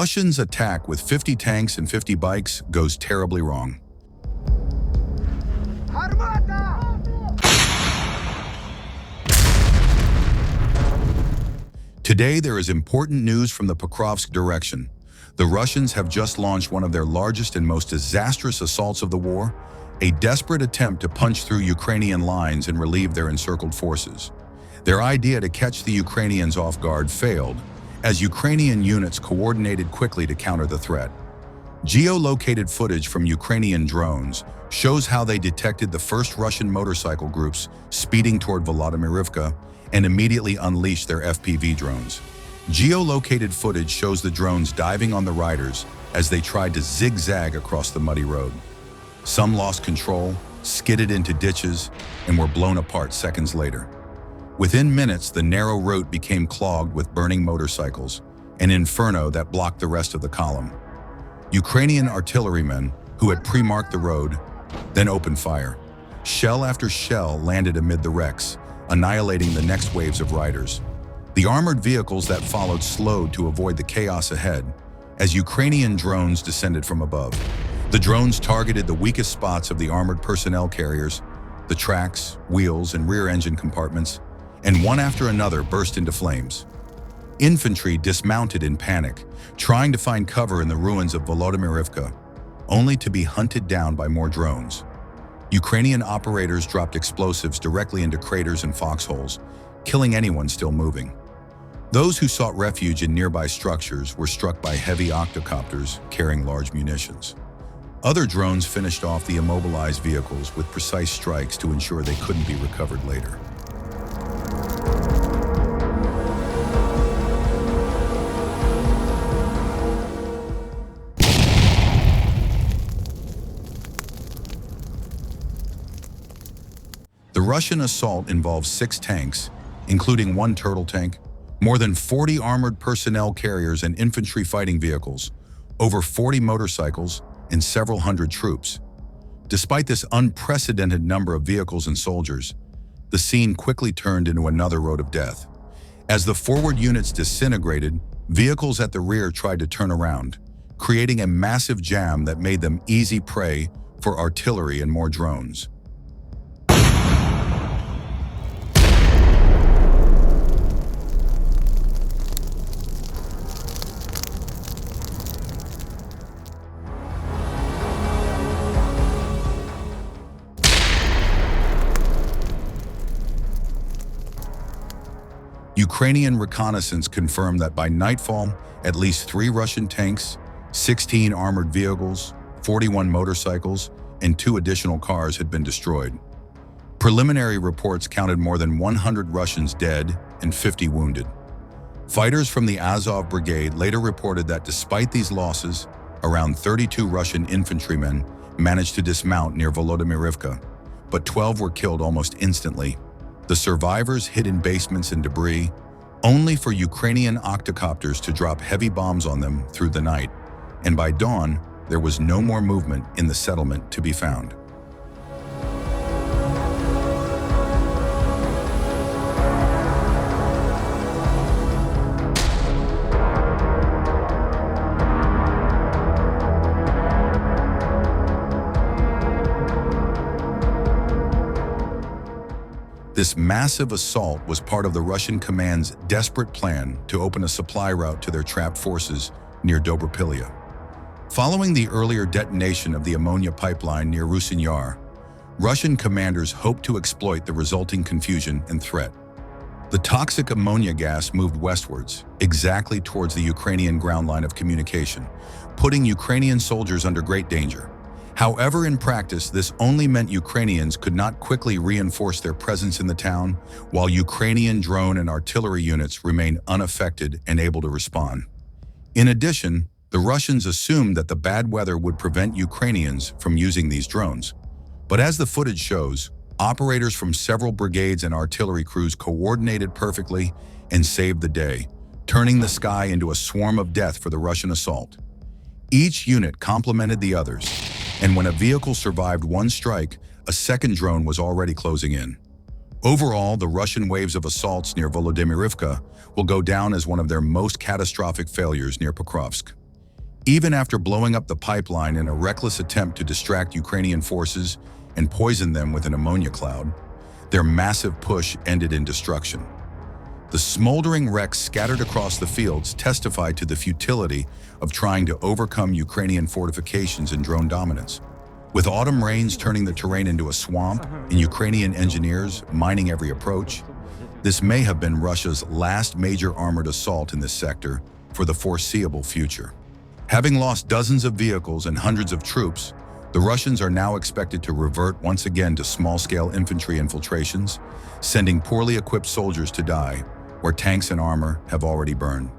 Russians' attack with 50 tanks and 50 bikes goes terribly wrong. Today, there is important news from the Pokrovsk direction. The Russians have just launched one of their largest and most disastrous assaults of the war, a desperate attempt to punch through Ukrainian lines and relieve their encircled forces. Their idea to catch the Ukrainians off guard failed, as Ukrainian units coordinated quickly to counter the threat. Geolocated footage from Ukrainian drones shows how they detected the first Russian motorcycle groups speeding toward Volodymyrivka and immediately unleashed their FPV drones. Geolocated footage shows the drones diving on the riders as they tried to zigzag across the muddy road. Some lost control, skidded into ditches, and were blown apart seconds later. Within minutes, the narrow route became clogged with burning motorcycles, an inferno that blocked the rest of the column. Ukrainian artillerymen, who had pre-marked the road, then opened fire. Shell after shell landed amid the wrecks, annihilating the next waves of riders. The armored vehicles that followed slowed to avoid the chaos ahead, as Ukrainian drones descended from above. The drones targeted the weakest spots of the armored personnel carriers, the tracks, wheels, and rear engine compartments, and one after another burst into flames. Infantry dismounted in panic, trying to find cover in the ruins of Volodymyrivka, only to be hunted down by more drones. Ukrainian operators dropped explosives directly into craters and foxholes, killing anyone still moving. Those who sought refuge in nearby structures were struck by heavy octocopters carrying large munitions. Other drones finished off the immobilized vehicles with precise strikes to ensure they couldn't be recovered later. The Russian assault involves 6 tanks, including 1 turtle tank, more than 40 armored personnel carriers and infantry fighting vehicles, over 40 motorcycles, and several hundred troops. Despite this unprecedented number of vehicles and soldiers, the scene quickly turned into another road of death. As the forward units disintegrated, vehicles at the rear tried to turn around, creating a massive jam that made them easy prey for artillery and more drones. Ukrainian reconnaissance confirmed that by nightfall, at least 3 Russian tanks, 16 armored vehicles, 41 motorcycles, and 2 additional cars had been destroyed. Preliminary reports counted more than 100 Russians dead and 50 wounded. Fighters from the Azov Brigade later reported that despite these losses, around 32 Russian infantrymen managed to dismount near Volodymyrivka, but 12 were killed almost instantly. The survivors hid in basements and debris, only for Ukrainian octocopters to drop heavy bombs on them through the night, and by dawn, there was no more movement in the settlement to be found. This massive assault was part of the Russian command's desperate plan to open a supply route to their trapped forces near Dobropilya. Following the earlier detonation of the ammonia pipeline near Rusin Yar, Russian commanders hoped to exploit the resulting confusion and threat. The toxic ammonia gas moved westwards, exactly towards the Ukrainian ground line of communication, putting Ukrainian soldiers under great danger. However, in practice, this only meant Ukrainians could not quickly reinforce their presence in the town, while Ukrainian drone and artillery units remained unaffected and able to respond. In addition, the Russians assumed that the bad weather would prevent Ukrainians from using these drones. But as the footage shows, operators from several brigades and artillery crews coordinated perfectly and saved the day, turning the sky into a swarm of death for the Russian assault. Each unit complemented the others, and when a vehicle survived one strike, a second drone was already closing in. Overall, the Russian waves of assaults near Volodymyrivka will go down as one of their most catastrophic failures near Pokrovsk. Even after blowing up the pipeline in a reckless attempt to distract Ukrainian forces and poison them with an ammonia cloud, their massive push ended in destruction. The smoldering wrecks scattered across the fields testified to the futility of trying to overcome Ukrainian fortifications and drone dominance. With autumn rains turning the terrain into a swamp and Ukrainian engineers mining every approach, this may have been Russia's last major armored assault in this sector for the foreseeable future. Having lost dozens of vehicles and hundreds of troops, the Russians are now expected to revert once again to small-scale infantry infiltrations, sending poorly equipped soldiers to die where tanks and armor have already burned.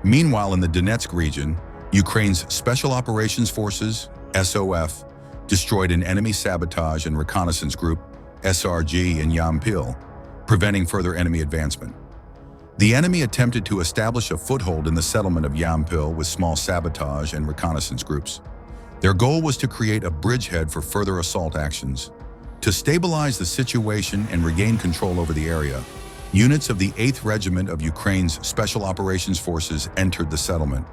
Meanwhile, in the Donetsk region, Ukraine's Special Operations Forces, SOF, destroyed an enemy sabotage and reconnaissance group, SRG, in Yampil, preventing further enemy advancement. The enemy attempted to establish a foothold in the settlement of Yampil with small sabotage and reconnaissance groups. Their goal was to create a bridgehead for further assault actions. To stabilize the situation and regain control over the area, units of the 8th Regiment of Ukraine's Special Operations Forces entered the settlement.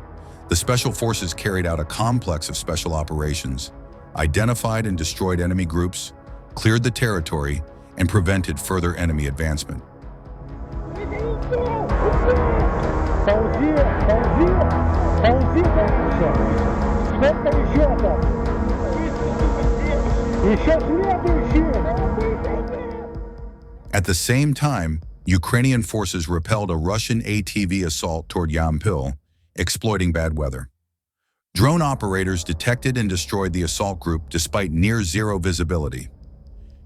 The Special Forces carried out a complex of special operations, identified and destroyed enemy groups, cleared the territory, and prevented further enemy advancement. At the same time, Ukrainian forces repelled a Russian ATV assault toward Yampil, exploiting bad weather. Drone operators detected and destroyed the assault group despite near-zero visibility.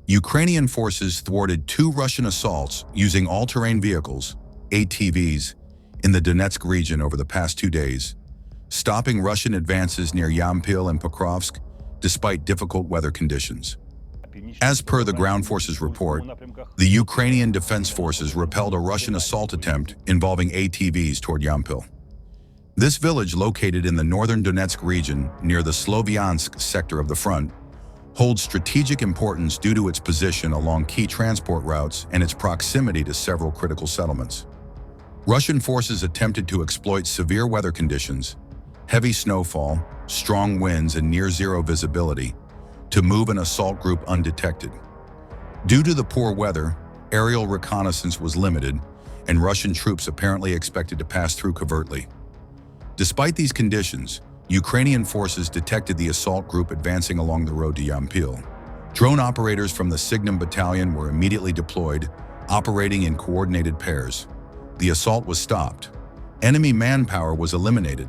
Ukrainian forces thwarted 2 Russian assaults using all-terrain vehicles, ATVs, in the Donetsk region over the past 2 days, stopping Russian advances near Yampil and Pokrovsk despite difficult weather conditions. As per the ground forces report, the Ukrainian Defense Forces repelled a Russian assault attempt involving ATVs toward Yampil. This village, located in the northern Donetsk region near the Slovyansk sector of the front, holds strategic importance due to its position along key transport routes and its proximity to several critical settlements. Russian forces attempted to exploit severe weather conditions, heavy snowfall, strong winds, and near-zero visibility to move an assault group undetected. Due to the poor weather, aerial reconnaissance was limited, and Russian troops apparently expected to pass through covertly. Despite these conditions, Ukrainian forces detected the assault group advancing along the road to Yampil. Drone operators from the Signum Battalion were immediately deployed, operating in coordinated pairs. The assault was stopped. Enemy manpower was eliminated.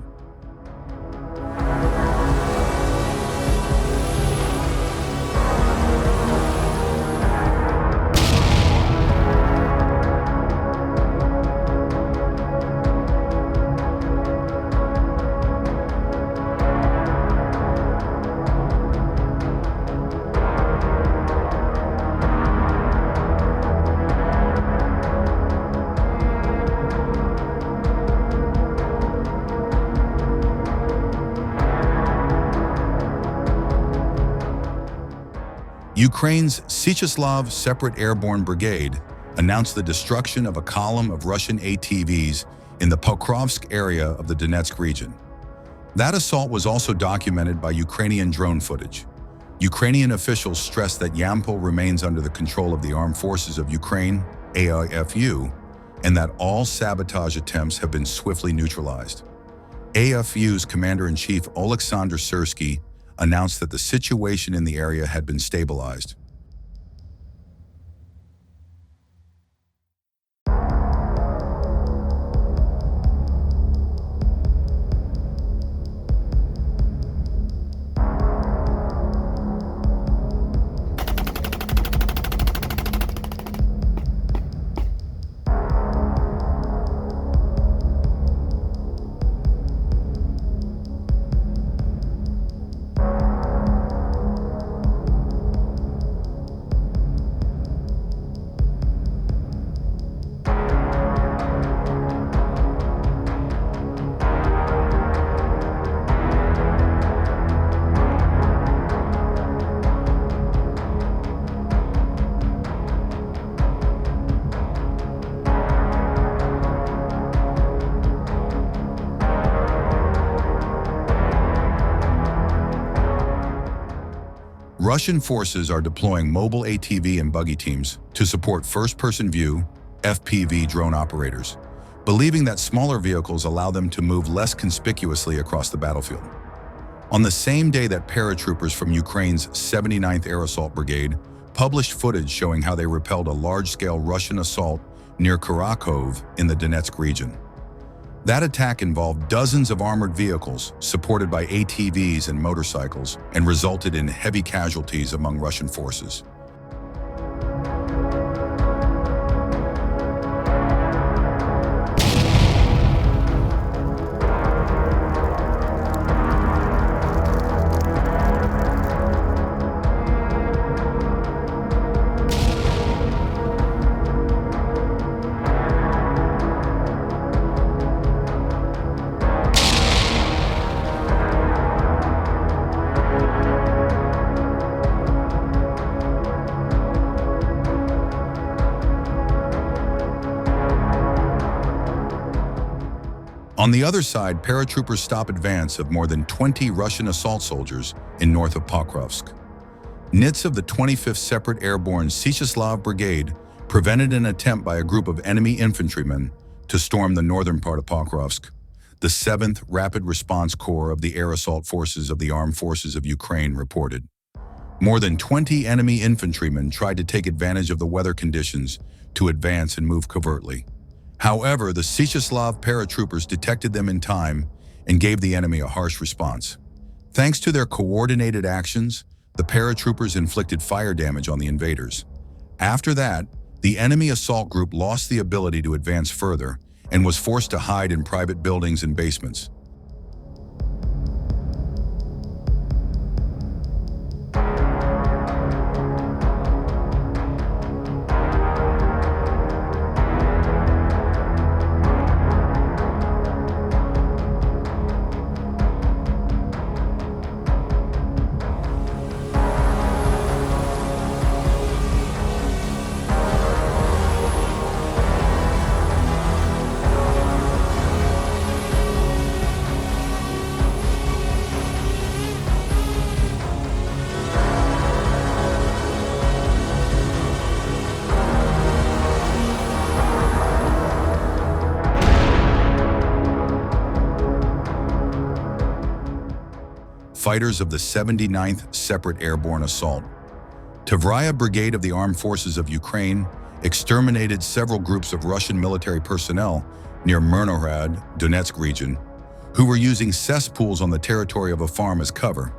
Ukraine's Siechislav Separate Airborne Brigade announced the destruction of a column of Russian ATVs in the Pokrovsk area of the Donetsk region. That assault was also documented by Ukrainian drone footage. Ukrainian officials stressed that Yampil remains under the control of the Armed Forces of Ukraine, AIFU, and that all sabotage attempts have been swiftly neutralized. AIFU's Commander-in-Chief Oleksandr Syrsky announced that the situation in the area had been stabilized. Russian forces are deploying mobile ATV and buggy teams to support first-person view (FPV) drone operators, believing that smaller vehicles allow them to move less conspicuously across the battlefield. On the same day that paratroopers from Ukraine's 79th Air Assault Brigade published footage showing how they repelled a large-scale Russian assault near Kharkov in the Donetsk region. That attack involved dozens of armored vehicles supported by ATVs and motorcycles and resulted in heavy casualties among Russian forces. On the other side, paratroopers stop advance of more than 20 Russian assault soldiers in north of Pokrovsk. NITs of the 25th Separate Airborne Sysyaslav Brigade prevented an attempt by a group of enemy infantrymen to storm the northern part of Pokrovsk. The 7th Rapid Response Corps of the Air Assault Forces of the Armed Forces of Ukraine reported. More than 20 enemy infantrymen tried to take advantage of the weather conditions to advance and move covertly. However, the Sysyaslav paratroopers detected them in time and gave the enemy a harsh response. Thanks to their coordinated actions, the paratroopers inflicted fire damage on the invaders. After that, the enemy assault group lost the ability to advance further and was forced to hide in private buildings and basements. Fighters of the 79th Separate Airborne Assault. Tvraya Brigade of the Armed Forces of Ukraine exterminated several groups of Russian military personnel near Myrnohrad, Donetsk region, who were using cesspools on the territory of a farm as cover.